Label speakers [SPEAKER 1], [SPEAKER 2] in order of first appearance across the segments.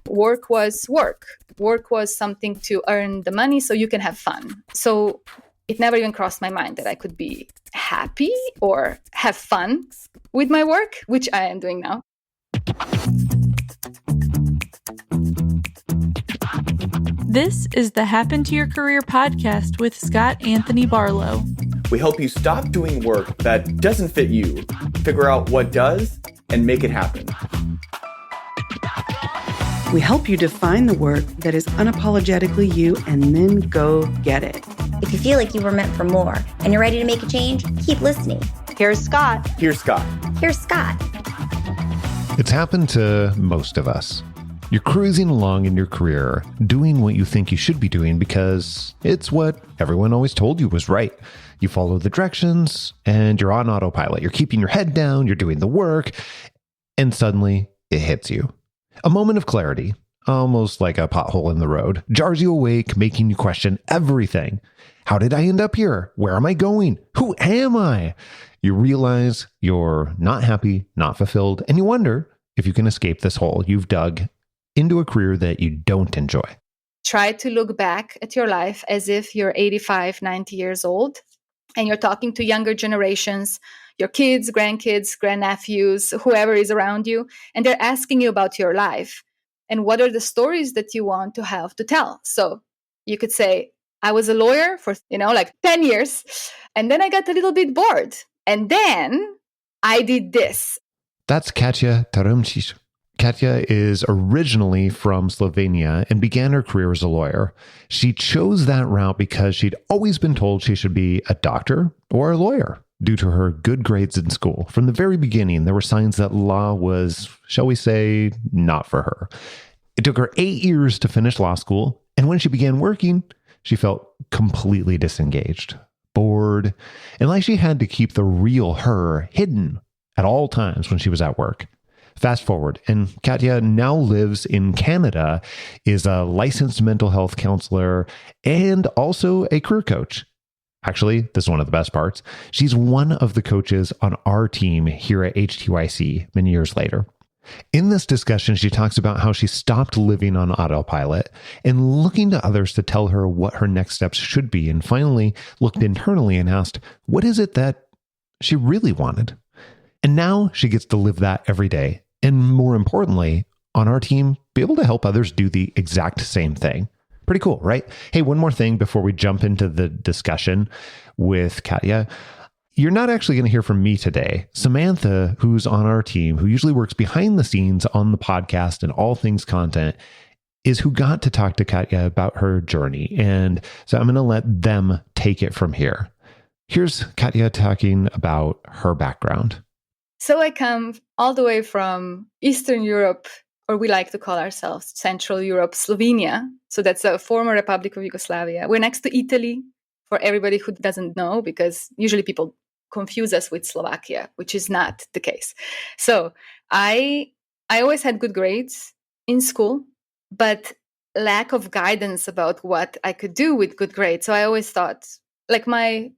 [SPEAKER 1] Work was work. Work was something to earn the money so you can have fun. So it never even crossed my mind that I could be happy or have fun with my work, which I am doing now.
[SPEAKER 2] This is the Happen to Your Career podcast with Scott Anthony Barlow.
[SPEAKER 3] We help you stop doing work that doesn't fit you, figure out what does, and make it happen.
[SPEAKER 4] We help you define the work that is unapologetically you and then go get it.
[SPEAKER 5] If you feel like you were meant for more and you're ready to make a change, keep listening.
[SPEAKER 6] Here's Scott.
[SPEAKER 3] Here's Scott.
[SPEAKER 5] Here's Scott.
[SPEAKER 7] It's happened to most of us. You're cruising along in your career, doing what you think you should be doing because it's what everyone always told you was right. You follow the directions and you're on autopilot. You're keeping your head down, you're doing the work, and suddenly it hits you. A moment of clarity, almost like a pothole in the road, jars you awake, making you question everything. How did I end up here? Where am I going? Who am I? You realize you're not happy, not fulfilled, and you wonder if you can escape this hole you've dug into a career that you don't enjoy.
[SPEAKER 1] Try to look back at your life as if you're 85, 90 years old and you're talking to younger generations, your kids, grandkids, grandnephews, whoever is around you, and they're asking you about your life and what are the stories that you want to have to tell. So you could say, I was a lawyer for, 10 years, and then I got a little bit bored, and then I did this.
[SPEAKER 7] That's Katja Trmcic. Katja is originally from Slovenia and began her career as a lawyer. She chose that route because she'd always been told she should be a doctor or a lawyer due to her good grades in school. From the very beginning, there were signs that law was, shall we say, not for her. It took her 8 years to finish law school, and when she began working, she felt completely disengaged, bored, and like she had to keep the real her hidden at all times when she was at work. Fast forward, and Katja now lives in Canada, is a licensed mental health counselor, and also a career coach. Actually, this is one of the best parts. She's one of the coaches on our team here at HTYC many years later. In this discussion, she talks about how she stopped living on autopilot and looking to others to tell her what her next steps should be, and finally looked internally and asked, what is it that she really wanted? And now she gets to live that every day. And more importantly, on our team, be able to help others do the exact same thing. Pretty cool, right? Hey, one more thing before we jump into the discussion with Katja. You're not actually going to hear from me today. Samantha, who's on our team, who usually works behind the scenes on the podcast and all things content, is who got to talk to Katja about her journey. And so I'm going to let them take it from here. Here's Katja talking about her background.
[SPEAKER 1] So I come all the way from Eastern Europe, or we like to call ourselves Central Europe, Slovenia. So that's a former Republic of Yugoslavia. We're next to Italy, for everybody who doesn't know, because usually people confuse us with Slovakia, which is not the case. So I always had good grades in school, but lack of guidance about what I could do with good grades. So I always thought, like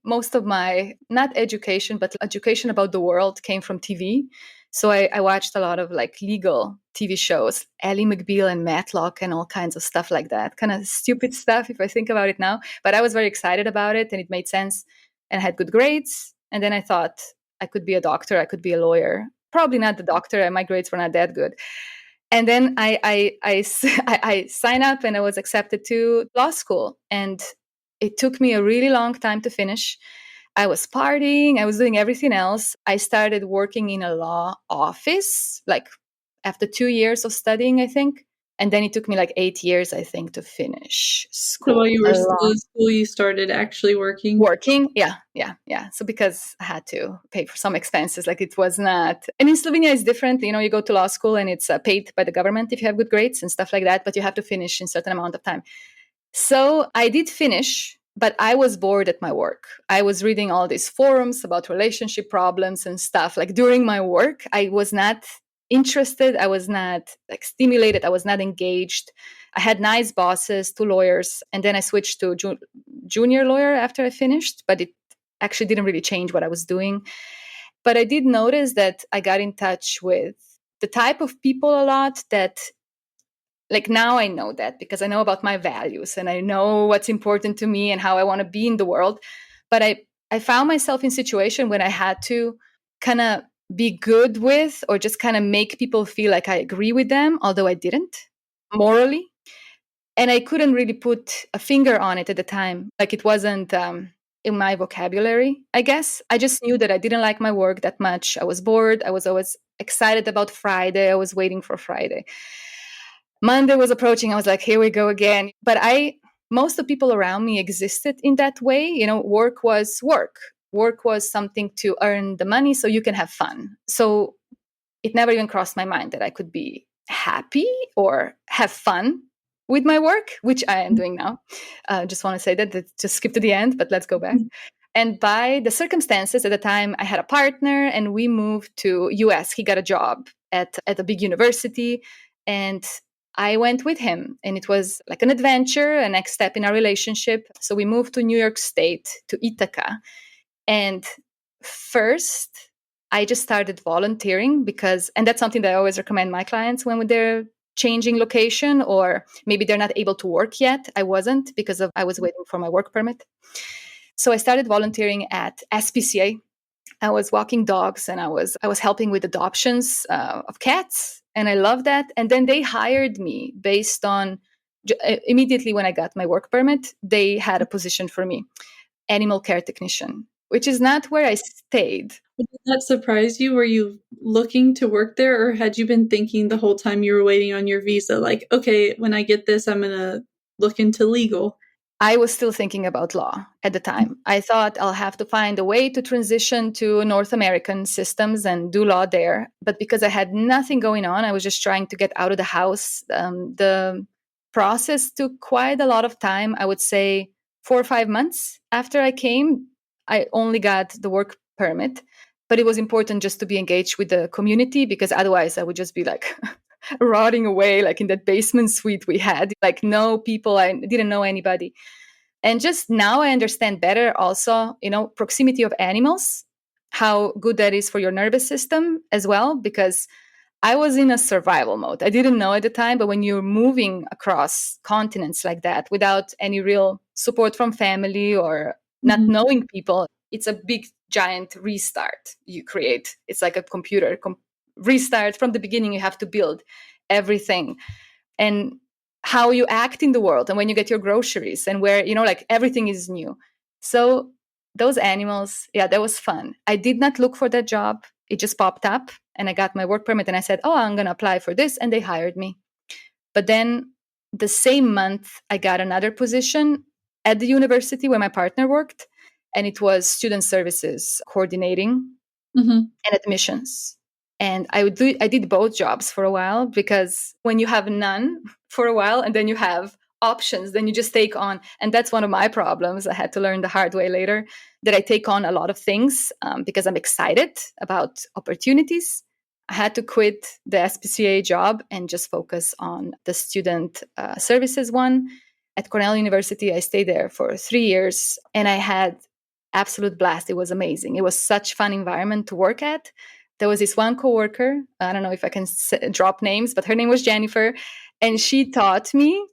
[SPEAKER 1] most of my, not education, but education about the world came from TV. So I watched a lot of legal TV shows, Ally McBeal and Matlock and all kinds of stuff like that. Kind of stupid stuff if I think about it now. But I was very excited about it and it made sense and I had good grades. And then I thought I could be a doctor, I could be a lawyer. Probably not the doctor, and my grades were not that good. And then I signed up and I was accepted to law school. And it took me a really long time to finish. I was partying. I was doing everything else. I started working in a law office, after 2 years of studying, I think. And then it took me 8 years, I think, to finish school.
[SPEAKER 2] So while you were still in school, you started actually working?
[SPEAKER 1] Working, yeah. So because I had to pay for some expenses, it was not... And in Slovenia, it's different. You go to law school and it's paid by the government if you have good grades and stuff like that, but you have to finish in a certain amount of time. So I did finish, but I was bored at my work. I was reading all these forums about relationship problems and stuff. During my work, I was not interested. I was not stimulated. I was not engaged. I had nice bosses, 2 lawyers, and then I switched to junior lawyer after I finished, but it actually didn't really change what I was doing. But I did notice that I got in touch with the type of people a lot that like now I know that because I know about my values and I know what's important to me and how I want to be in the world. But I found myself in a situation when I had to kind of be good with or just kind of make people feel like I agree with them, although I didn't morally. And I couldn't really put a finger on it at the time. Like it wasn't in my vocabulary, I guess. I just knew that I didn't like my work that much. I was bored. I was always excited about Friday. I was waiting for Friday. Monday was approaching. I was like, here we go again. But most of the people around me existed in that way. You know, work was work. Work was something to earn the money so you can have fun. So it never even crossed my mind that I could be happy or have fun with my work, which I am doing now. Just want to say that, just skip to the end, but let's go back. And by the circumstances at the time, I had a partner and we moved to US. He got a job at a big university and I went with him and it was like an adventure, a next step in our relationship. So we moved to New York State, to Ithaca. And first, I just started volunteering and that's something that I always recommend my clients when they're changing location or maybe they're not able to work yet. I wasn't because I was waiting for my work permit. So I started volunteering at SPCA. I was walking dogs and I was helping with adoptions of cats, and I loved that. And then they hired me based on immediately when I got my work permit, they had a position for me, animal care technician, which is not where I stayed.
[SPEAKER 2] Did that surprise you? Were you looking to work there, or had you been thinking the whole time you were waiting on your visa, like, okay, when I get this, I'm going to look into legal?
[SPEAKER 1] I was still thinking about law at the time. I thought I'll have to find a way to transition to North American systems and do law there. But because I had nothing going on, I was just trying to get out of the house. The process took quite a lot of time. I would say 4 or 5 months after I came, I only got the work permit. But it was important just to be engaged with the community because otherwise I would just be like rotting away, like in that basement suite we had, like no people, I didn't know anybody. And just now I understand better also, proximity of animals, how good that is for your nervous system as well, because I was in a survival mode. I didn't know at the time, but when you're moving across continents like that without any real support from family or not knowing people, it's a big, giant restart you create. It's like a computer restart from the beginning. You have to build everything and how you act in the world and when you get your groceries and where, like everything is new. So those animals, yeah, that was fun. I did not look for that job. It just popped up and I got my work permit and I said, oh, I'm going to apply for this. And they hired me. But then the same month, I got another position at the university where my partner worked. And it was student services coordinating and admissions. And I did both jobs for a while because when you have none for a while and then you have options, then you just take on. And that's one of my problems. I had to learn the hard way later that I take on a lot of things because I'm excited about opportunities. I had to quit the SPCA job and just focus on the student services one. At Cornell University, I stayed there for 3 years and I had absolute blast. It was amazing. It was such a fun environment to work at. There was this one coworker, I don't know if I can drop names, but her name was Jennifer. And she taught me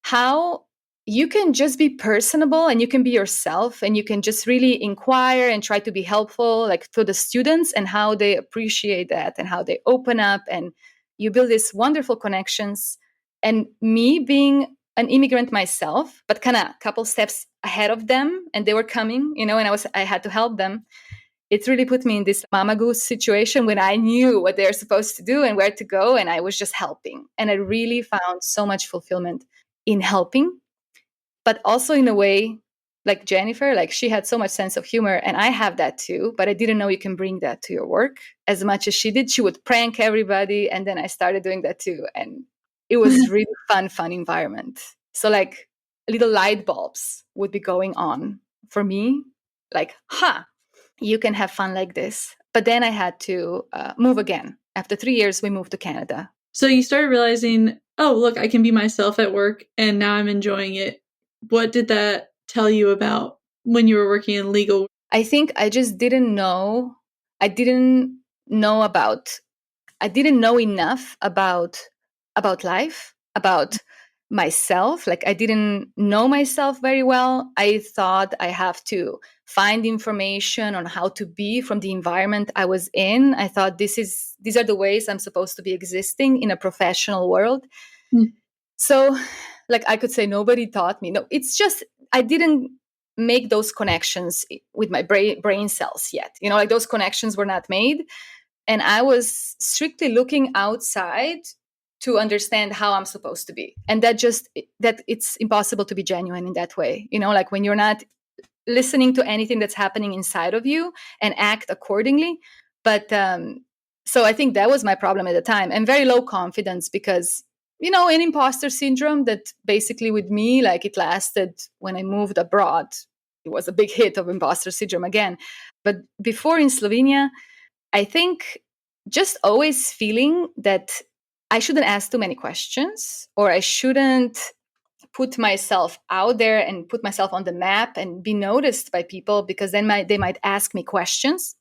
[SPEAKER 1] how you can just be personable and you can be yourself and you can just really inquire and try to be helpful, like to the students, and how they appreciate that and how they open up and you build these wonderful connections. And me being an immigrant myself, but kind of a couple steps ahead of them, and they were coming, and I had to help them. It really put me in this mama goose situation when I knew what they're supposed to do and where to go, and I was just helping. And I really found so much fulfillment in helping, but also in a way like Jennifer, like she had so much sense of humor, and I have that too, but I didn't know you can bring that to your work as much as she did. She would prank everybody, and then I started doing that too. And it was really fun environment. So like little light bulbs would be going on for me, like, you can have fun like this. But then I had to move again. After 3 years, we moved to Canada.
[SPEAKER 2] So you started realizing, oh, look, I can be myself at work and now I'm enjoying it. What did that tell you about when you were working in legal?
[SPEAKER 1] I think I just didn't know. I didn't know enough about life about myself. Like I didn't know myself very well. I thought I have to find information on how to be from the environment I was in. I thought these are the ways I'm supposed to be existing in a professional world.
[SPEAKER 2] Mm.
[SPEAKER 1] So like I could say nobody taught me. No, it's just I didn't make those connections with my brain cells yet. Like those connections were not made. And I was strictly looking outside to understand how I'm supposed to be. And that it's impossible to be genuine in that way. Like when you're not listening to anything that's happening inside of you and act accordingly. But so I think that was my problem at the time, and very low confidence because, an imposter syndrome that basically with me, like it lasted when I moved abroad. It was a big hit of imposter syndrome again. But before in Slovenia, I think just always feeling that I shouldn't ask too many questions, or I shouldn't put myself out there and put myself on the map and be noticed by people, because then they might ask me questions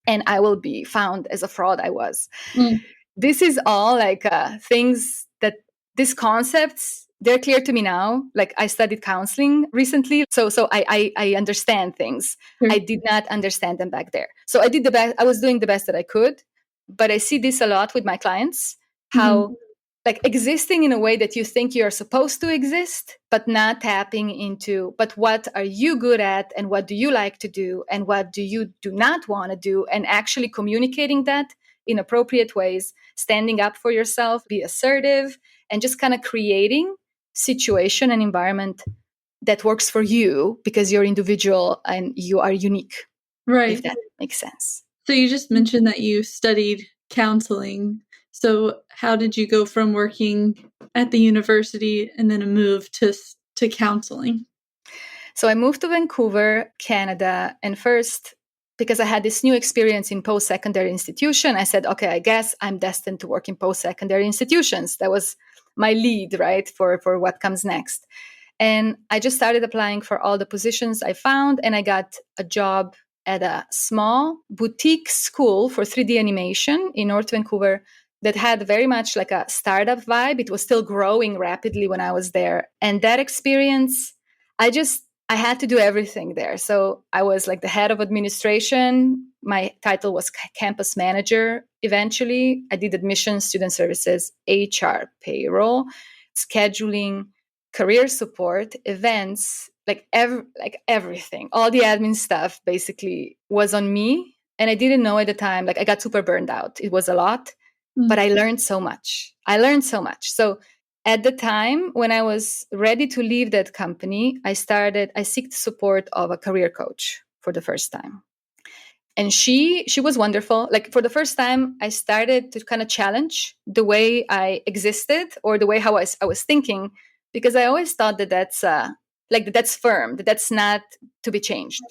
[SPEAKER 1] and I will be found as a fraud I was.
[SPEAKER 2] Mm.
[SPEAKER 1] This is all like things that these concepts, they're clear to me now. Like I studied counseling recently. So I understand things.
[SPEAKER 2] Sure.
[SPEAKER 1] I did not understand them back there. So I did the best. I was doing the best that I could, but I see this a lot with my clients, how like existing in a way that you think you're supposed to exist, but not tapping into, but what are you good at and what do you like to do and what do you do not want to do, and actually communicating that in appropriate ways, standing up for yourself, be assertive, and just kind of creating situation and environment that works for you because you're individual and you are unique.
[SPEAKER 2] Right.
[SPEAKER 1] If that makes sense.
[SPEAKER 2] So you just mentioned that you studied counseling. So how did you go from working at the university and then a move to counseling?
[SPEAKER 1] So I moved to Vancouver, Canada, and first, because I had this new experience in post-secondary institution, I said, okay, I guess I'm destined to work in post-secondary institutions. That was my lead, right, for what comes next. And I just started applying for all the positions I found, and I got a job at a small boutique school for 3D animation in North Vancouver that had very much like a startup vibe. It was still growing rapidly when I was there. And that experience, I had to do everything there. So I was like the head of administration. My title was campus manager. Eventually, I did admissions, student services, HR, payroll, scheduling, career support, events, like everything. All the admin stuff basically was on me. And I didn't know at the time, like I got super burned out. It was a lot, but I learned so much. So at the time when I was ready to leave that company, I seeked support of a career coach for the first time. And she was wonderful. Like for the first time, I started to kind of challenge the way I existed or the way how I was thinking, because I always thought that that's firm, that's not to be changed.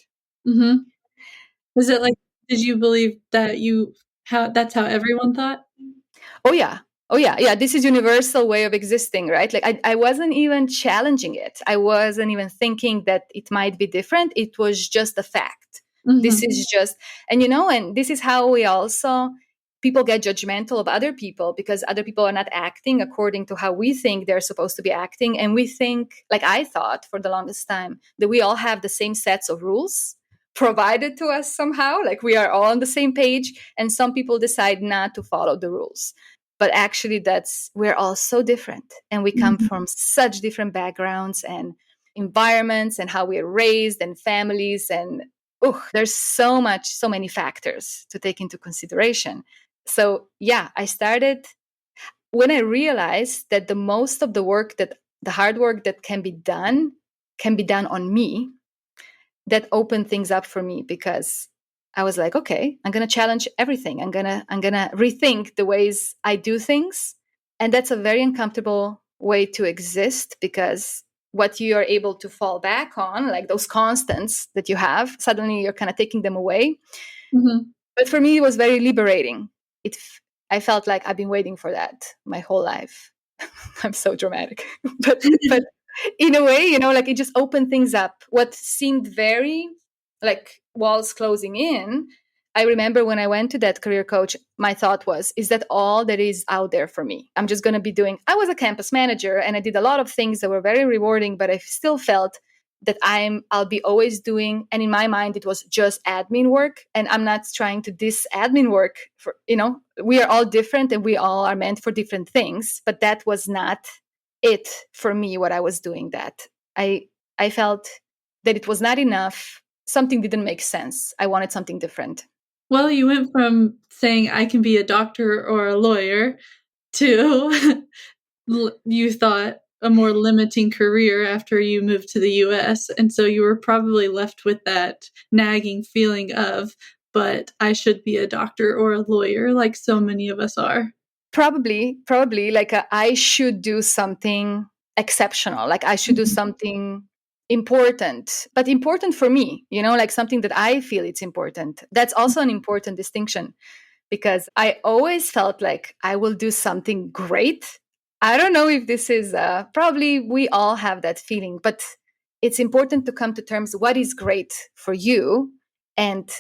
[SPEAKER 2] Mm-hmm. Is it like, did you believe that that's how everyone thought?
[SPEAKER 1] Oh yeah. This is universal way of existing, right? Like I wasn't even challenging it. I wasn't even thinking that it might be different. It was just a fact.
[SPEAKER 2] Mm-hmm.
[SPEAKER 1] This is just, and this is how people get judgmental of other people, because other people are not acting according to how we think they're supposed to be acting. And we think, like I thought for the longest time, that we all have the same sets of rules provided to us somehow, like we are all on the same page, and some people decide not to follow the rules. But actually we're all so different, and we come from such different backgrounds and environments and how we're raised and families, and there's so many factors to take into consideration. So yeah, I started when I realized that the most of the hard work that can be done on me. That opened things up for me, because I was like, okay, I'm going to challenge everything. I'm going to rethink the ways I do things. And that's a very uncomfortable way to exist, because what you are able to fall back on, like those constants that you have, suddenly you're kind of taking them away.
[SPEAKER 2] Mm-hmm.
[SPEAKER 1] But for me, it was very liberating. I felt like I've been waiting for that my whole life. I'm so dramatic, but in a way, like it just opened things up. What seemed very like walls closing in, I remember when I went to that career coach, my thought was, is that all that is out there for me? I'm just going to be I was a campus manager and I did a lot of things that were very rewarding, but I still felt that I'll be always doing. And in my mind, it was just admin work. And I'm not trying to diss admin work for, we are all different and we all are meant for different things. But that was not it for me, what I was doing that. I felt that it was not enough. Something didn't make sense. I wanted something different.
[SPEAKER 2] Well, you went from saying I can be a doctor or a lawyer to you thought a more limiting career after you moved to the US. And so you were probably left with that nagging feeling of, but I should be a doctor or a lawyer, like so many of us are.
[SPEAKER 1] Probably like I should do something exceptional. Like I should do something important, but important for me, like something that I feel it's important. That's also an important distinction, because I always felt like I will do something great. I don't know if this is probably we all have that feeling, but it's important to come to terms what is great for you. And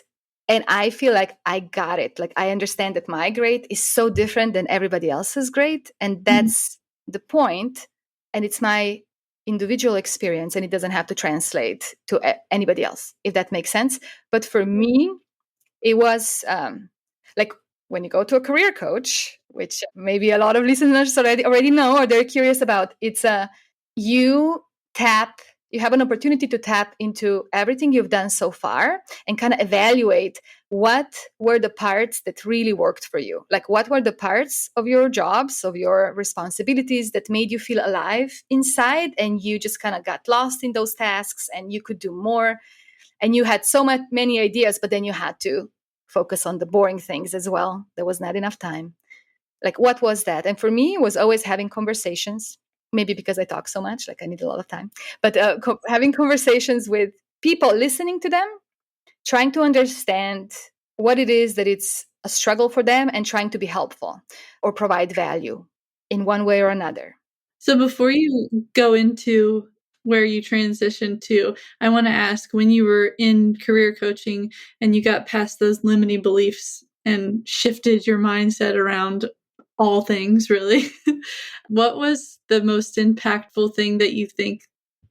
[SPEAKER 1] I feel like I got it. Like I understand that my great is so different than everybody else's great. And that's the point. And it's my individual experience, and it doesn't have to translate to anybody else, if that makes sense. But for me, it was like when you go to a career coach, which maybe a lot of listeners already know or they're curious about, it's you have an opportunity to tap into everything you've done so far and kind of evaluate what were the parts that really worked for you. Like what were the parts of your jobs, of your responsibilities that made you feel alive inside, and you just kind of got lost in those tasks and you could do more. And you had many ideas, but then you had to focus on the boring things as well. There was not enough time. Like, what was that? And for me, it was always having conversations, maybe because I talk so much, like I need a lot of time, but having conversations with people, listening to them, trying to understand what it is that it's a struggle for them, and trying to be helpful or provide value in one way or another.
[SPEAKER 2] So before you go into where you transitioned to, I want to ask, when you were in career coaching and you got past those limiting beliefs and shifted your mindset around all things, really, what was the most impactful thing that you think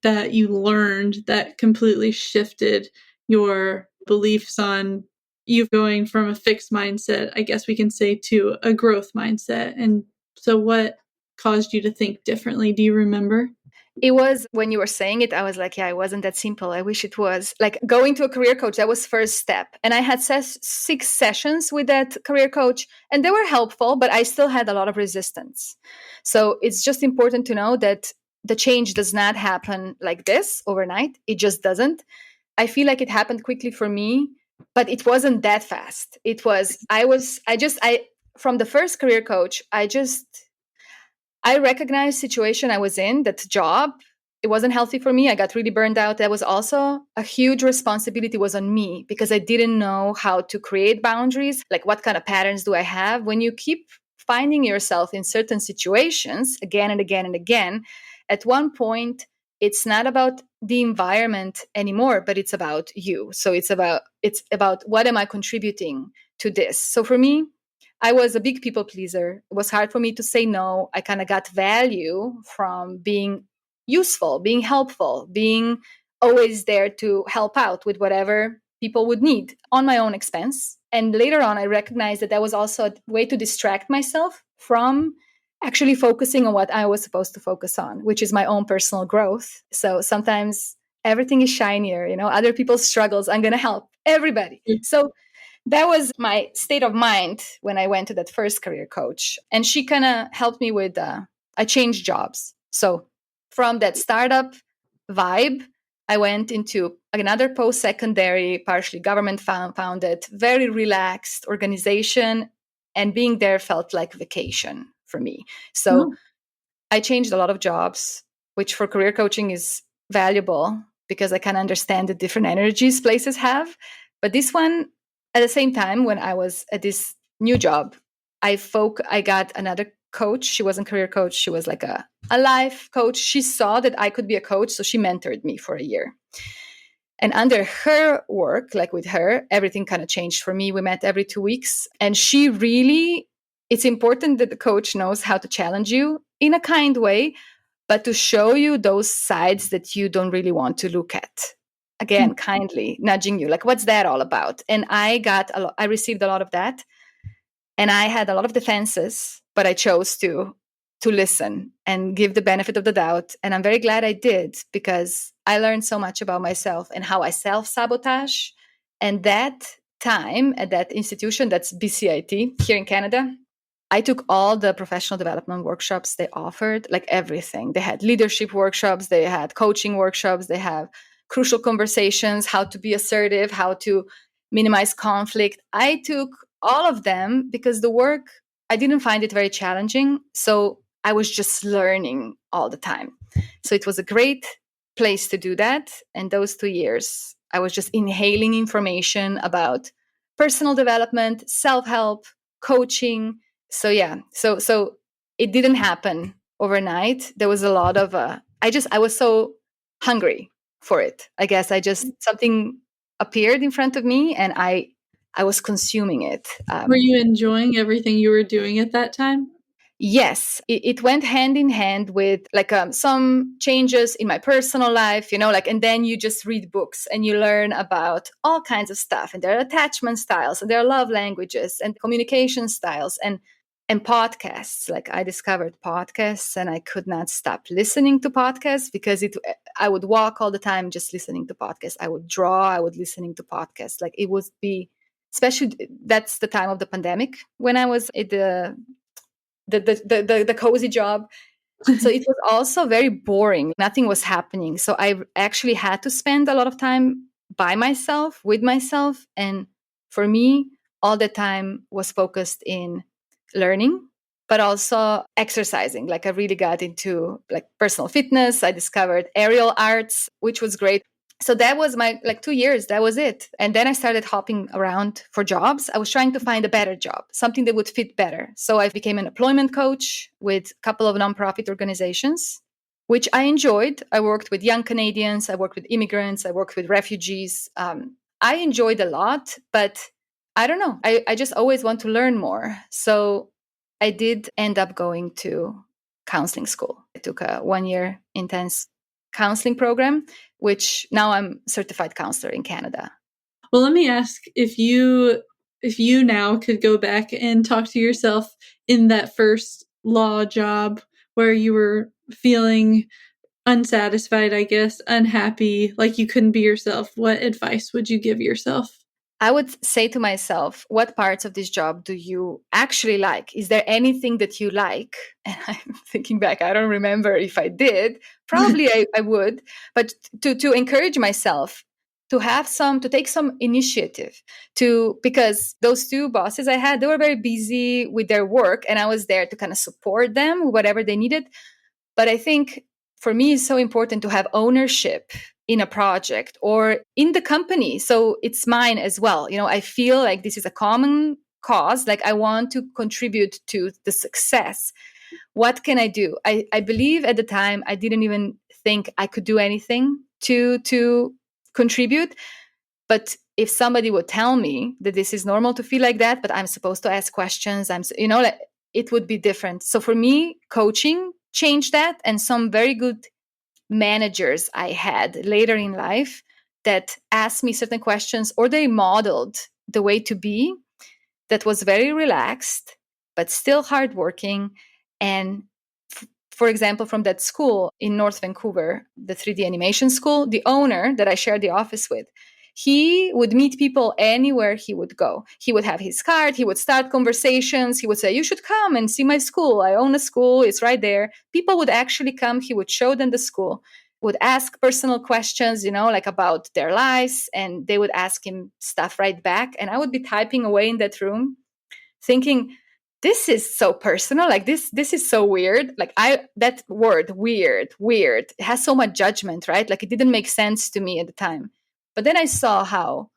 [SPEAKER 2] that you learned that completely shifted your beliefs on you going from a fixed mindset, I guess we can say, to a growth mindset? And so what caused you to think differently? Do you remember?
[SPEAKER 1] It was, when you were saying it, I was like, yeah, it wasn't that simple. I wish it was. Like going to a career coach, that was first step. And I had 6 sessions with that career coach, and they were helpful, but I still had a lot of resistance. So it's just important to know that the change does not happen like this overnight. It just doesn't. I feel like it happened quickly for me, but it wasn't that fast. From the first career coach, I recognized situation I was in, that job, it wasn't healthy for me. I got really burned out. That was also a huge responsibility was on me, because I didn't know how to create boundaries. Like, what kind of patterns do I have? When you keep finding yourself in certain situations again and again and again, at one point, it's not about the environment anymore, but it's about you. So it's about what am I contributing to this? So for me, I was a big people pleaser. It was hard for me to say no. I kind of got value from being useful, being helpful, being always there to help out with whatever people would need on my own expense. And later on, I recognized that was also a way to distract myself from actually focusing on what I was supposed to focus on, which is my own personal growth. So sometimes everything is shinier, other people's struggles. I'm going to help everybody. So that was my state of mind when I went to that first career coach. And she kind of helped me with, I changed jobs. So from that startup vibe, I went into another post-secondary, partially government founded, very relaxed organization. And being there felt like vacation for me. So I changed a lot of jobs, which for career coaching is valuable because I kind of understand the different energies places have. But this one, at the same time, when I was at this new job, I got another coach. She wasn't a career coach. She was like a life coach. She saw that I could be a coach, so she mentored me for a year. And under her work, like with her, everything kind of changed for me. We met every 2 weeks. And she really, it's important that the coach knows how to challenge you in a kind way, but to show you those sides that you don't really want to look at. Again, kindly nudging you, like, what's that all about? And I received a lot of that. And I had a lot of defenses, but I chose to listen and give the benefit of the doubt. And I'm very glad I did, because I learned so much about myself and how I self-sabotage. And that time at that institution, that's BCIT here in Canada, I took all the professional development workshops they offered, like everything. They had leadership workshops, they had coaching workshops, they have crucial conversations, how to be assertive, how to minimize conflict. I took all of them because the work, I didn't find it very challenging. So I was just learning all the time. So it was a great place to do that. And those 2 years, I was just inhaling information about personal development, self-help, coaching. So yeah, so it didn't happen overnight. There was a lot of I was so hungry for it. I guess something appeared in front of me, and I was consuming it.
[SPEAKER 2] Were you enjoying everything you were doing at that time?
[SPEAKER 1] Yes, it went hand in hand with like some changes in my personal life, and then you just read books and you learn about all kinds of stuff. And there are attachment styles, and there are love languages and communication styles, and podcasts. Like, I discovered podcasts, and I could not stop listening to podcasts because I would walk all the time just listening to podcasts. I would draw, I would listening to podcasts. Like, it would be, especially that's the time of the pandemic when I was at the cozy job. So it was also very boring. Nothing was happening. So I actually had to spend a lot of time by myself, with myself. And for me, all the time was focused in learning, but also exercising. Like, I really got into like personal fitness. I discovered aerial arts, which was great. So that was my 2 years. That was it. And then I started hopping around for jobs. I was trying to find a better job, something that would fit better. So I became an employment coach with a couple of nonprofit organizations, which I enjoyed. I worked with young Canadians. I worked with immigrants. I worked with refugees. I enjoyed a lot, but I don't know. I just always want to learn more. So I did end up going to counseling school. I took a 1-year intense counseling program, which now I'm a certified counselor in Canada.
[SPEAKER 2] Well, let me ask, if you now could go back and talk to yourself in that first law job where you were feeling unsatisfied, I guess, unhappy, like you couldn't be yourself, what advice would you give yourself?
[SPEAKER 1] I would say to myself, what parts of this job do you actually like? Is there anything that you like? And I'm thinking back, I don't remember if I did. Probably I would. But to encourage myself to take some initiative, because those 2 bosses I had, they were very busy with their work, and I was there to kind of support them with whatever they needed. But I think for me, it's so important to have ownership in a project or in the company. So it's mine as well. I feel like this is a common cause. Like, I want to contribute to the success. What can I do? I believe at the time I didn't even think I could do anything to contribute. But if somebody would tell me that this is normal to feel like that, but I'm supposed to ask questions, it would be different. So for me, coaching changed that, and some very good managers I had later in life that asked me certain questions, or they modeled the way to be that was very relaxed, but still hardworking. And for example, from that school in North Vancouver, the 3D animation school, the owner that I shared the office with, he would meet people anywhere he would go. He would have his card. He would start conversations. He would say, you should come and see my school. I own a school. It's right there. People would actually come. He would show them the school, would ask personal questions, like about their lives. And they would ask him stuff right back. And I would be typing away in that room thinking, this is so personal. Like this is so weird. Like that word, weird, it has so much judgment, right? Like, it didn't make sense to me at the time. But then I saw how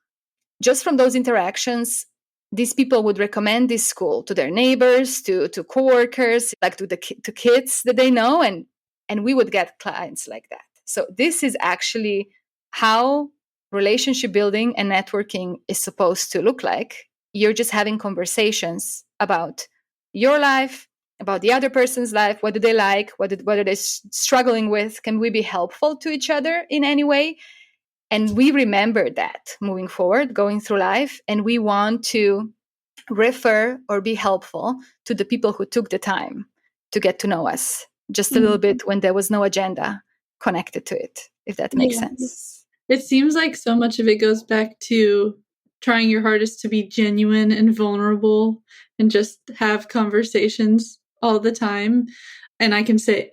[SPEAKER 1] just from those interactions, these people would recommend this school to their neighbors, to coworkers, like to kids that they know. And we would get clients like that. So this is actually how relationship building and networking is supposed to look like. You're just having conversations about your life, about the other person's life. What do they like? What are they struggling with? Can we be helpful to each other in any way? And we remember that moving forward, going through life, and we want to refer or be helpful to the people who took the time to get to know us just a little bit when there was no agenda connected to it, if that makes sense.
[SPEAKER 2] It seems like so much of it goes back to trying your hardest to be genuine and vulnerable and just have conversations all the time. And I can say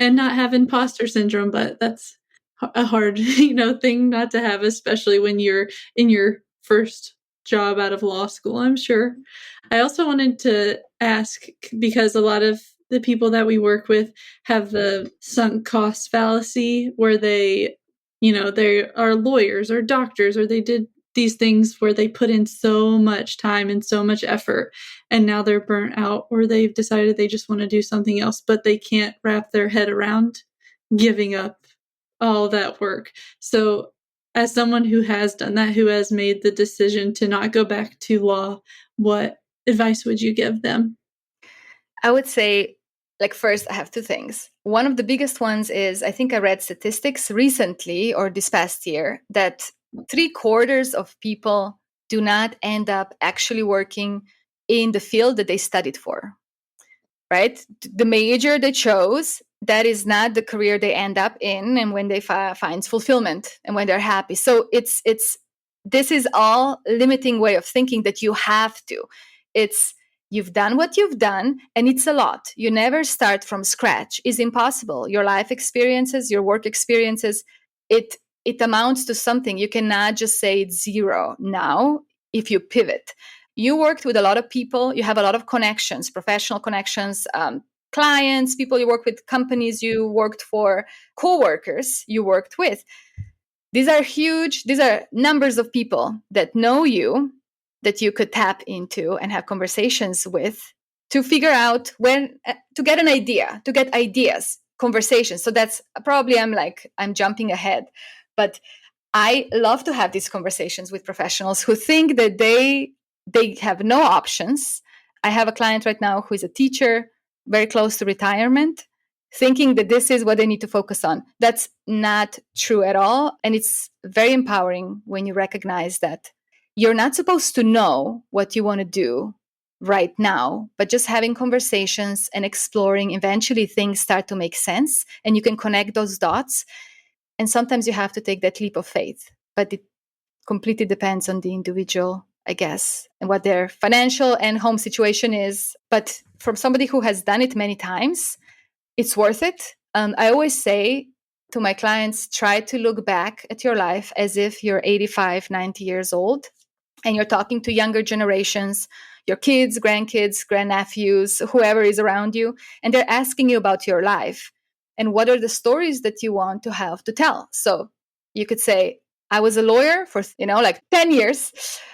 [SPEAKER 2] and not have imposter syndrome, but that's a hard, thing not to have, especially when you're in your first job out of law school, I'm sure. I also wanted to ask, because a lot of the people that we work with have the sunk cost fallacy, where they are lawyers or doctors, or they did these things where they put in so much time and so much effort, and now they're burnt out, or they've decided they just want to do something else, but they can't wrap their head around giving up all that work. So as someone who has done that, who has made the decision to not go back to law, what advice would you give them?
[SPEAKER 1] I would say, first, I have two things. One of the biggest ones is, I think I read statistics recently or this past year that 3/4 of people do not end up actually working in the field that they studied for, right? The major they chose, that is not the career they end up in, and when they find fulfillment and when they're happy. So this is all limiting way of thinking that you have to. You've done what you've done, and it's a lot. You never start from scratch. It's impossible. Your life experiences, your work experiences, it amounts to something. You cannot just say it's zero now if you pivot. You worked with a lot of people. You have a lot of connections, professional connections, clients, people you work with, companies you worked for, co-workers you worked with. These are huge. These are numbers of people that know you, that you could tap into and have conversations with to figure out to get an idea, to get ideas, conversations. So that's probably, I'm jumping ahead, but I love to have these conversations with professionals who think that they have no options. I have a client right now who is a teacher, very close to retirement, thinking that this is what they need to focus on. That's not true at all. And it's very empowering when you recognize that you're not supposed to know what you want to do right now, but just having conversations and exploring, eventually things start to make sense and you can connect those dots. And sometimes you have to take that leap of faith, but it completely depends on the individual, I guess, and what their financial and home situation is. But from somebody who has done it many times, it's worth it. I always say to my clients, try to look back at your life as if you're 85, 90 years old and you're talking to younger generations, your kids, grandkids, grandnephews, whoever is around you, and they're asking you about your life and what are the stories that you want to have to tell. So you could say, I was a lawyer for 10 years,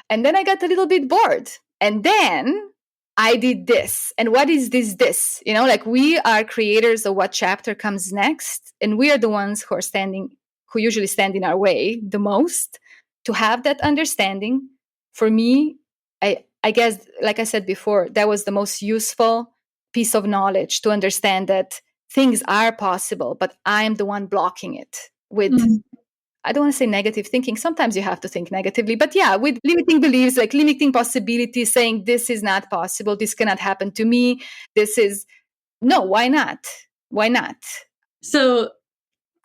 [SPEAKER 1] and then I got a little bit bored, and then I did this. And what is this? We are creators of what chapter comes next, and we are the ones who usually stand in our way the most. To have that understanding, for me, I guess, like I said before, that was the most useful piece of knowledge, to understand that things are possible, but I'm the one blocking it with, I don't want to say negative thinking. Sometimes you have to think negatively, but yeah, with limiting beliefs, like limiting possibilities, saying this is not possible, this cannot happen to me. Why not? Why not?
[SPEAKER 2] So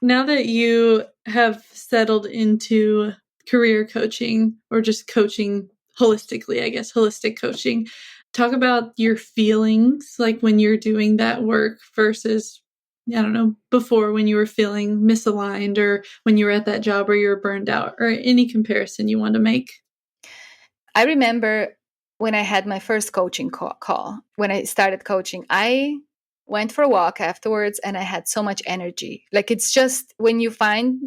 [SPEAKER 2] now that you have settled into career coaching, or just coaching holistically, I guess, holistic coaching, talk about your feelings like when you're doing that work versus, I don't know, before, when you were feeling misaligned, or when you were at that job where you were burned out, or any comparison you want to make.
[SPEAKER 1] I remember when I had my first coaching call, when I started coaching, I went for a walk afterwards and I had so much energy. Like, it's just when you find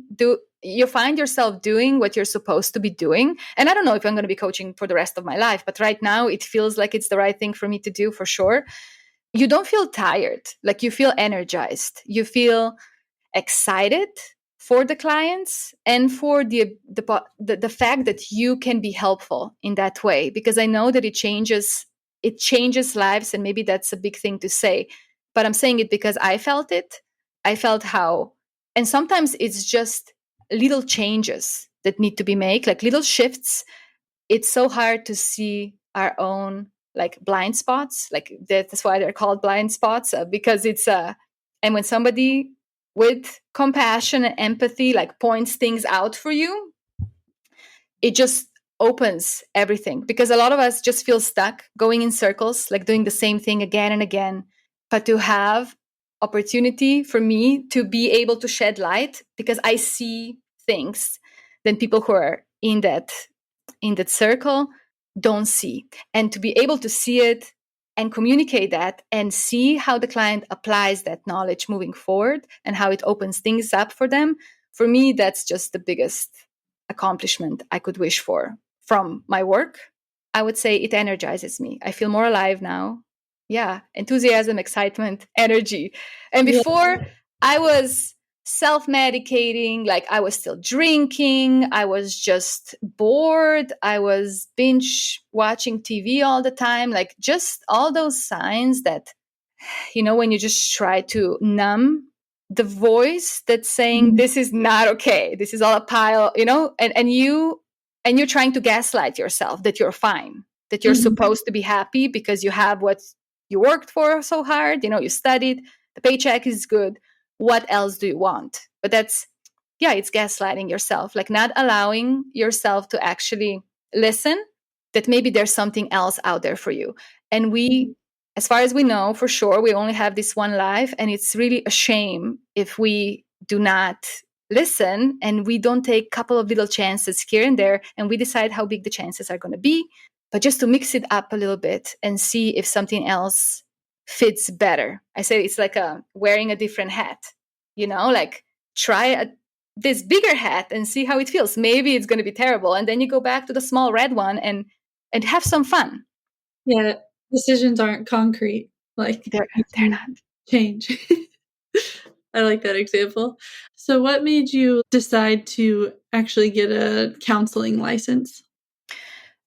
[SPEAKER 1] yourself doing what you're supposed to be doing. And I don't know if I'm going to be coaching for the rest of my life, but right now it feels like it's the right thing for me to do, for sure. You don't feel tired. Like, you feel energized. You feel excited for the clients and for the fact that you can be helpful in that way, because I know that it changes lives, and maybe that's a big thing to say, but I'm saying it because I felt it. I felt how, and sometimes it's just little changes that need to be made, like little shifts. It's so hard to see our own like blind spots, like that's why they're called blind spots, because it's and when somebody with compassion and empathy like points things out for you, it just opens everything, because a lot of us just feel stuck going in circles, like doing the same thing again and again. But to have opportunity for me to be able to shed light, because I see things that people who are in that circle don't see, and to be able to see it and communicate that and see how the client applies that knowledge moving forward and how it opens things up for them, for me that's just the biggest accomplishment I could wish for from my work. I would say it energizes me. I feel more alive now. Yeah, enthusiasm, excitement, energy. And before, I was self-medicating, like I was still drinking, I was just bored, I was binge watching TV all the time, like just all those signs that, when you just try to numb the voice that's saying this is not okay, this is all a pile, and you're trying to gaslight yourself that you're fine, that you're supposed to be happy because you have what you worked for so hard, you studied, the paycheck is good, what else do you want? But that's, it's gaslighting yourself, like not allowing yourself to actually listen that maybe there's something else out there for you. And we, as far as we know for sure, we only have this one life, and it's really a shame if we do not listen and we don't take a couple of little chances here and there, and we decide how big the chances are going to be, but just to mix it up a little bit and see if something else fits better. I say it's like wearing a different hat, like try this bigger hat and see how it feels. Maybe it's going to be terrible, and then you go back to the small red one and have some fun.
[SPEAKER 2] Yeah, decisions aren't concrete. Like
[SPEAKER 1] They're not.
[SPEAKER 2] Change. I like that example. So what made you decide to actually get a counseling license?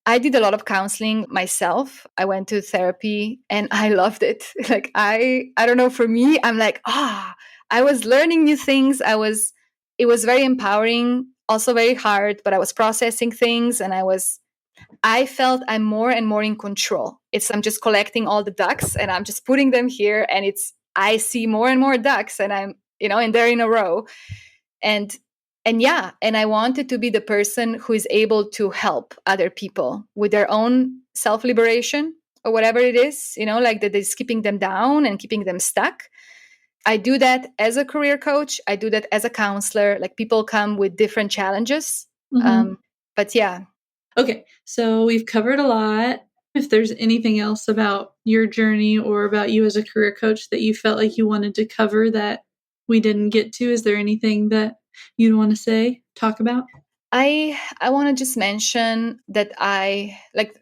[SPEAKER 1] I did a lot of counseling myself. I went to therapy and I loved it. Like I don't know, for me, I'm like, I was learning new things. It was very empowering, also very hard, but I was processing things, and I felt I'm more and more in control. I'm just collecting all the ducks and I'm just putting them here, and I see more and more ducks, and I'm, and they're in a row. And I wanted to be the person who is able to help other people with their own self-liberation or whatever it is, like that is keeping them down and keeping them stuck. I do that as a career coach. I do that as a counselor. Like people come with different challenges. But yeah.
[SPEAKER 2] Okay, so we've covered a lot. If there's anything else about your journey or about you as a career coach that you felt like you wanted to cover that we didn't get to, is there anything that you'd want to talk about?
[SPEAKER 1] I want to just mention that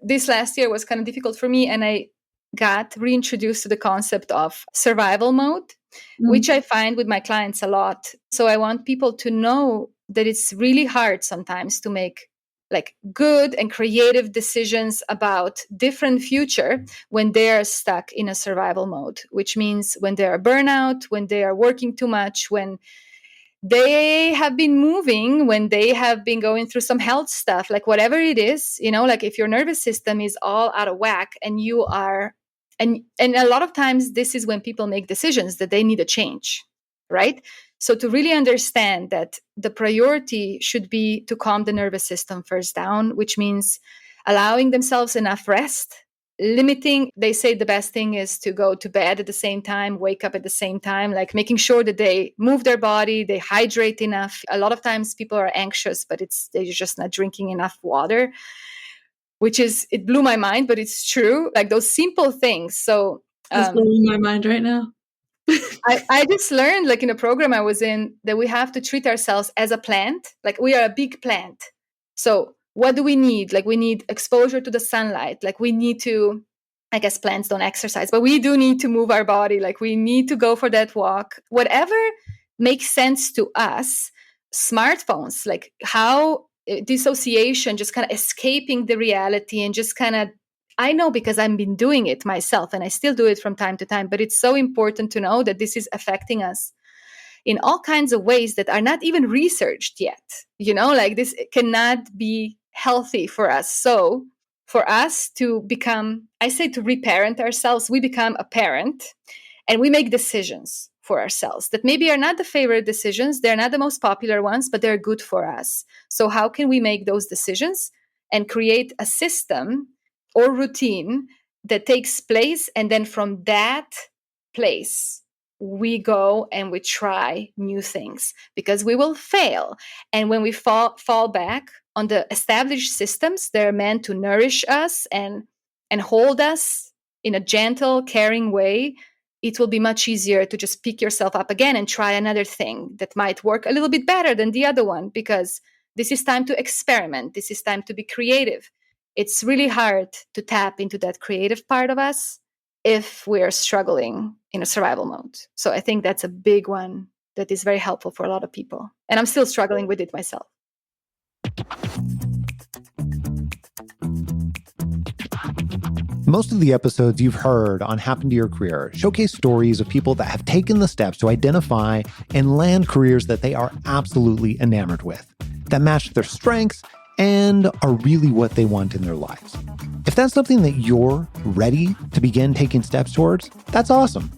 [SPEAKER 1] this last year was kind of difficult for me, and I got reintroduced to the concept of survival mode, which I find with my clients a lot. So I want people to know that it's really hard sometimes to make like good and creative decisions about different future when they are stuck in a survival mode, which means when they are burnout, when they are working too much, when they have been moving, when they have been going through some health stuff, like whatever it is, like if your nervous system is all out of whack and you are, and a lot of times this is when people make decisions that they need a change, right? So to really understand that the priority should be to calm the nervous system first down, which means allowing themselves enough rest, limiting, they say the best thing is to go to bed at the same time, wake up at the same time, like making sure that they move their body, they hydrate enough. A lot of times people are anxious, but they're just not drinking enough water, it blew my mind, but it's true. Like those simple things. So
[SPEAKER 2] it's blowing my mind right now.
[SPEAKER 1] I just learned, like in a program I was in, that we have to treat ourselves as a plant. Like we are a big plant. So what do we need? Like we need exposure to the sunlight. Like we need to, I guess plants don't exercise, but we do need to move our body. Like we need to go for that walk. Whatever makes sense to us. smartphones, like how dissociation, just kind of escaping the reality and just kind of, I know because I've been doing it myself and I still do it from time to time, but it's so important to know that this is affecting us in all kinds of ways that are not even researched yet. Like this cannot be healthy for us. So for us to become, I say to reparent ourselves, we become a parent and we make decisions for ourselves that maybe are not the favorite decisions. They're not the most popular ones, but they're good for us. So how can we make those decisions and create a system or routine that takes place? And then from that place, we go and we try new things, because we will fail. And when we fall back on the established systems, they're meant to nourish us and hold us in a gentle, caring way. It will be much easier to just pick yourself up again and try another thing that might work a little bit better than the other one, because this is time to experiment. This is time to be creative. It's really hard to tap into that creative part of us if we're struggling in a survival mode. So I think that's a big one that is very helpful for a lot of people. And I'm still struggling with it myself.
[SPEAKER 7] Most of the episodes you've heard on Happen to Your Career showcase stories of people that have taken the steps to identify and land careers that they are absolutely enamored with, that match their strengths and are really what they want in their lives. If that's something that you're ready to begin taking steps towards, that's awesome.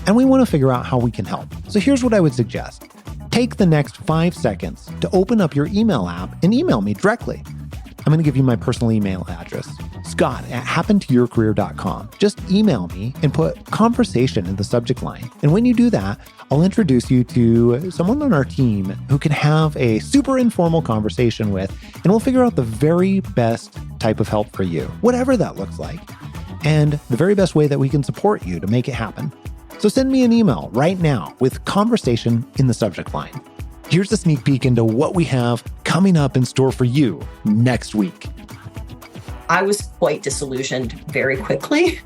[SPEAKER 7] And we want to figure out how we can help. So here's what I would suggest. Take the next 5 seconds to open up your email app and email me directly. I'm going to give you my personal email address, scott@happentoyourcareer.com. Just email me and put conversation in the subject line. And when you do that, I'll introduce you to someone on our team who can have a super informal conversation with, and we'll figure out the very best type of help for you, whatever that looks like, and the very best way that we can support you to make it happen. So send me an email right now with conversation in the subject line. Here's a sneak peek into what we have coming up in store for you next week.
[SPEAKER 6] I was quite disillusioned very quickly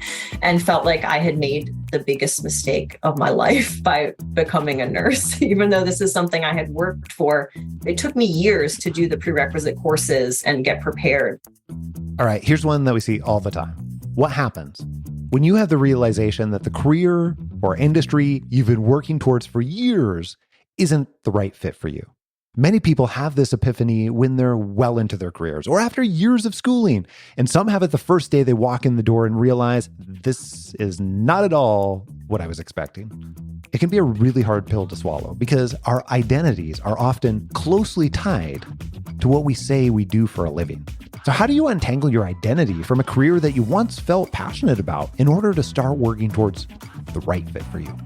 [SPEAKER 6] and felt like I had made the biggest mistake of my life by becoming a nurse. Even though this is something I had worked for, it took me years to do the prerequisite courses and get prepared.
[SPEAKER 7] All right, here's one that we see all the time. What happens when you have the realization that the career or industry you've been working towards for years isn't the right fit for you? Many people have this epiphany when they're well into their careers or after years of schooling, and some have it the first day they walk in the door and realize this is not at all what I was expecting. It can be a really hard pill to swallow because our identities are often closely tied to what we say we do for a living. So how do you untangle your identity from a career that you once felt passionate about in order to start working towards the right fit for you?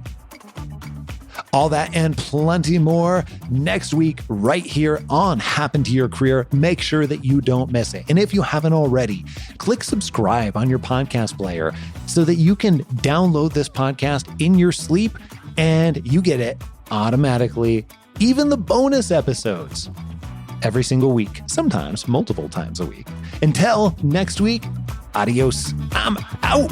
[SPEAKER 7] All that and plenty more next week right here on Happen to Your Career. Make sure that you don't miss it. And if you haven't already, click subscribe on your podcast player so that you can download this podcast in your sleep and you get it automatically, even the bonus episodes, every single week, sometimes multiple times a week. Until next week, adios. I'm out.